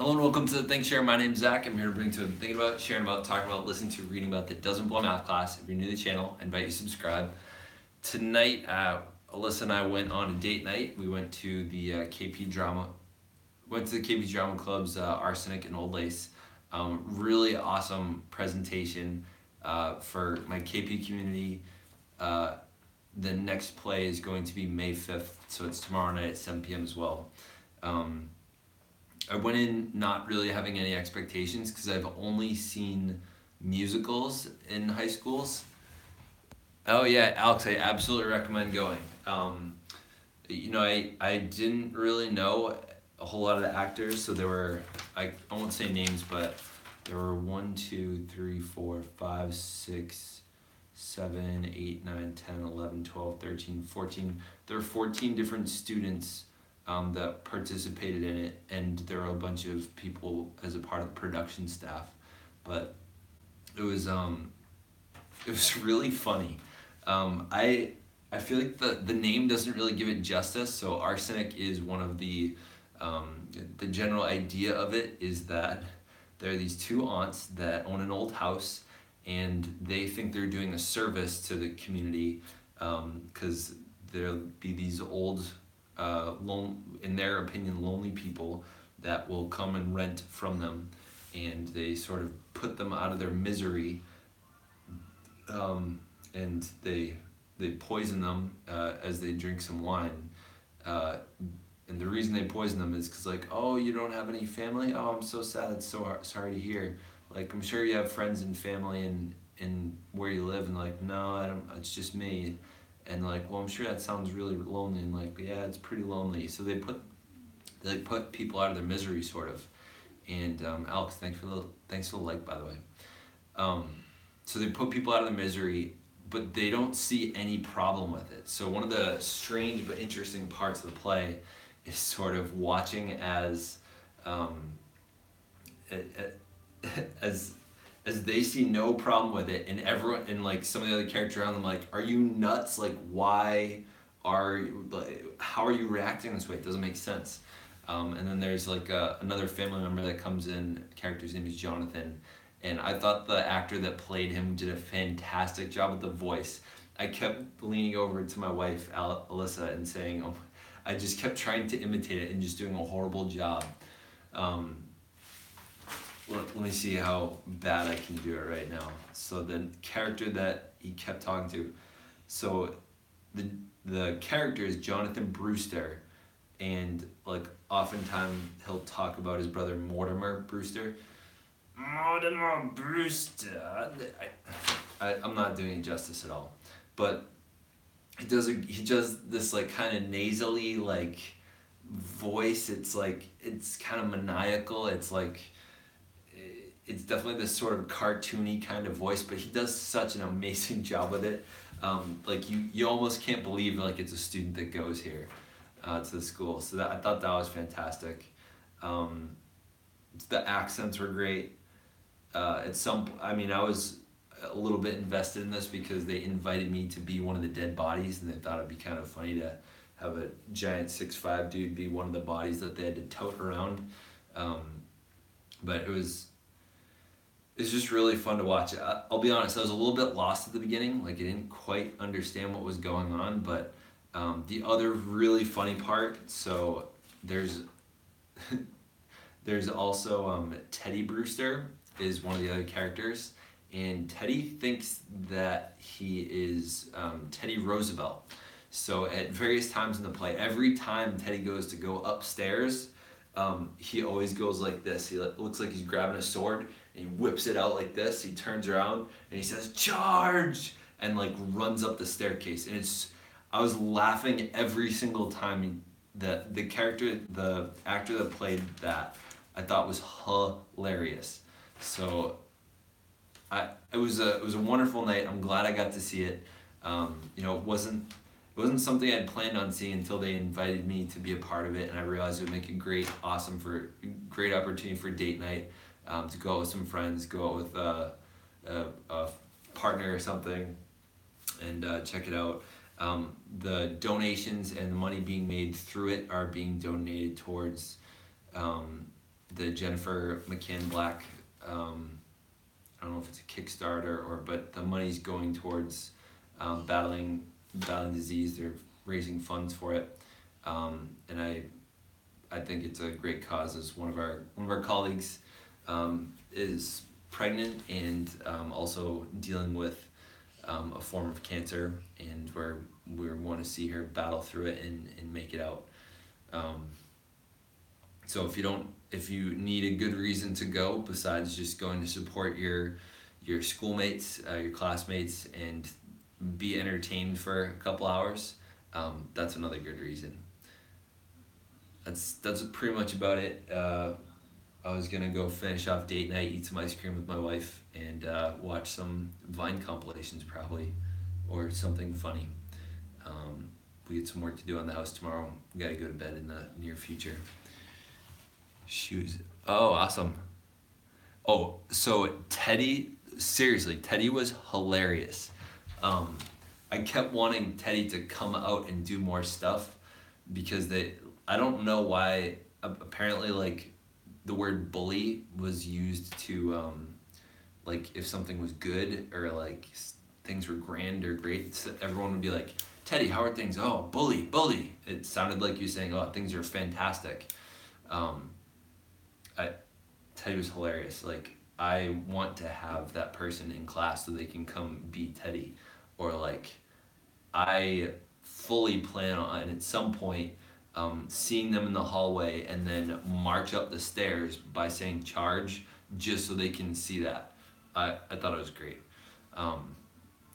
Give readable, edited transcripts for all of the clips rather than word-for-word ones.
Hello and welcome to the Think Share. My name's Zach. I'm here to bring to thinking about, sharing about, talking about, listening to, reading about that doesn't blow math class. If you're new to the channel, I invite you to subscribe. Tonight, Alyssa and I went on a date night. We went to the KP Drama Club's Arsenic and Old Lace. Really awesome presentation for my KP community. The next play is going to be May 5th, so it's tomorrow night at 7 p.m. as well. I went in not really having any expectations because I've only seen musicals in high schools. Oh yeah, Alex, I absolutely recommend going. I didn't really know a whole lot of the actors, so there were, I won't say names, but there were 1, 2, 3, 4, 5, 6, 7, 8, 9, 10, 11, 12, 13, 14. There were 14 different students that participated in it, and there were a bunch of people as a part of the production staff. But it was really funny. I feel like the name doesn't really give it justice. So Arsenic is one of the general idea of it is that there are these two aunts that own an old house, and they think they're doing a service to the community because there'll be these old in their opinion, lonely people that will come and rent from them, and they sort of put them out of their misery, and they poison them as they drink some wine. And the reason they poison them is because, like, oh, you don't have any family? Oh, I'm so sad. It's so sorry to hear. Like, I'm sure you have friends and family in where you live, and like, no, I don't. It's just me. And like, well, I'm sure that sounds really lonely, and like, yeah, it's pretty lonely. So they put people out of their misery, sort of. And Alex, thanks for the like, by the way. So they put people out of their misery, but they don't see any problem with it. So one of the strange but interesting parts of the play is sort of watching as as they see no problem with it, and everyone, and like some of the other characters around them, like, are you nuts? Like, why are you, like, how are you reacting this way? It doesn't make sense. And then there's like another family member that comes in. Character's name is Jonathan, and I thought the actor that played him did a fantastic job with the voice. I kept leaning over to my wife, Alyssa, and saying, "Oh," I just kept trying to imitate it and just doing a horrible job. Let me see how bad I can do it right now. So the character that he kept talking to, so the character is Jonathan Brewster, and like oftentimes he'll talk about his brother Mortimer Brewster. Mortimer Brewster. I'm not doing it justice at all, but he does this like kind of nasally like voice. It's like it's kind of maniacal. It's definitely this sort of cartoony kind of voice, but he does such an amazing job with it. Like you almost can't believe like it's a student that goes here to the school. So I thought that was fantastic. The accents were great. I was a little bit invested in this because they invited me to be one of the dead bodies, and they thought it'd be kind of funny to have a giant 6'5" dude be one of the bodies that they had to tote around. But it's just really fun to watch. I'll be honest, I was a little bit lost at the beginning. Like, I didn't quite understand what was going on, but the other really funny part, so there's also Teddy Brewster is one of the other characters, and Teddy thinks that he is Teddy Roosevelt. So at various times in the play, every time Teddy goes to go upstairs, he always goes like this. He looks like he's grabbing a sword, and he whips it out like this. He turns around and he says, "Charge!" and like runs up the staircase. And I was laughing every single time that the actor that played that, I thought was hilarious. So it was a wonderful night. I'm glad I got to see it. It wasn't something I'd planned on seeing until they invited me to be a part of it, and I realized it would make a great opportunity for date night, to go out with some friends, go out with a partner or something, and check it out. The donations and the money being made through it are being donated towards the Jennifer McCann Black. I don't know if it's a Kickstarter but the money's going towards battling disease. They're raising funds for it, and I think it's a great cause. As one of our colleagues is pregnant and also dealing with a form of cancer, and we want to see her battle through it and make it out. So if you need a good reason to go besides just going to support your schoolmates, your classmates, and be entertained for a couple hours, that's another good reason. That's pretty much about it. I was gonna go finish off date night, eat some ice cream with my wife, and watch some Vine compilations probably, or something funny. We get some work to do on the house tomorrow. We gotta go to bed in the near future. Shoes. Oh, awesome. Oh, so Teddy, seriously, Teddy was hilarious. I kept wanting Teddy to come out and do more stuff because I don't know why, apparently like the word bully was used to, like if something was good or like things were grand or great, so everyone would be like, Teddy, how are things? Oh, bully, bully. It sounded like you saying, oh, things are fantastic. Teddy was hilarious. Like, I want to have that person in class so they can come be Teddy. Or like, I fully plan on at some point seeing them in the hallway and then march up the stairs by saying charge just so they can see that. I thought it was great. I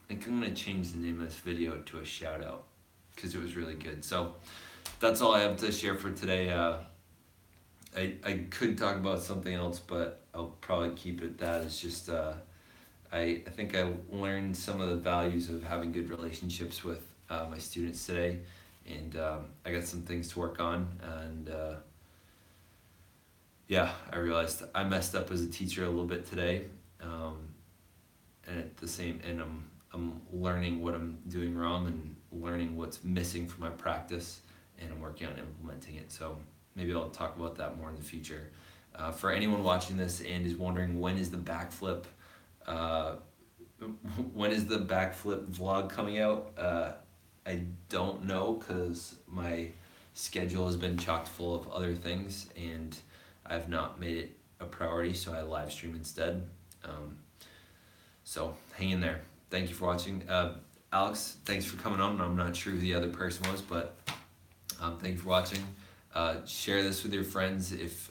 think I'm going to change the name of this video to a shout out because it was really good. So that's all I have to share for today. I could talk about something else, but I'll probably keep it that. It's just I think I learned some of the values of having good relationships with my students today, and I got some things to work on. And yeah, I realized I messed up as a teacher a little bit today, and at the same, and I'm learning what I'm doing wrong and learning what's missing from my practice, and I'm working on implementing it. So maybe I'll talk about that more in the future. For anyone watching this and is wondering when is the backflip vlog coming out, I don't know because my schedule has been chock full of other things and I've not made it a priority, so I live stream instead. So hang in there. Thank you for watching. Alex, thanks for coming on. I'm not sure who the other person was, but thank you for watching. Share this with your friends if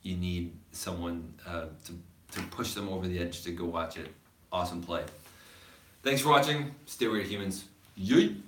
you need someone to push them over the edge to go watch it. Awesome play. Thanks for watching. Stay weird, humans. Yeet!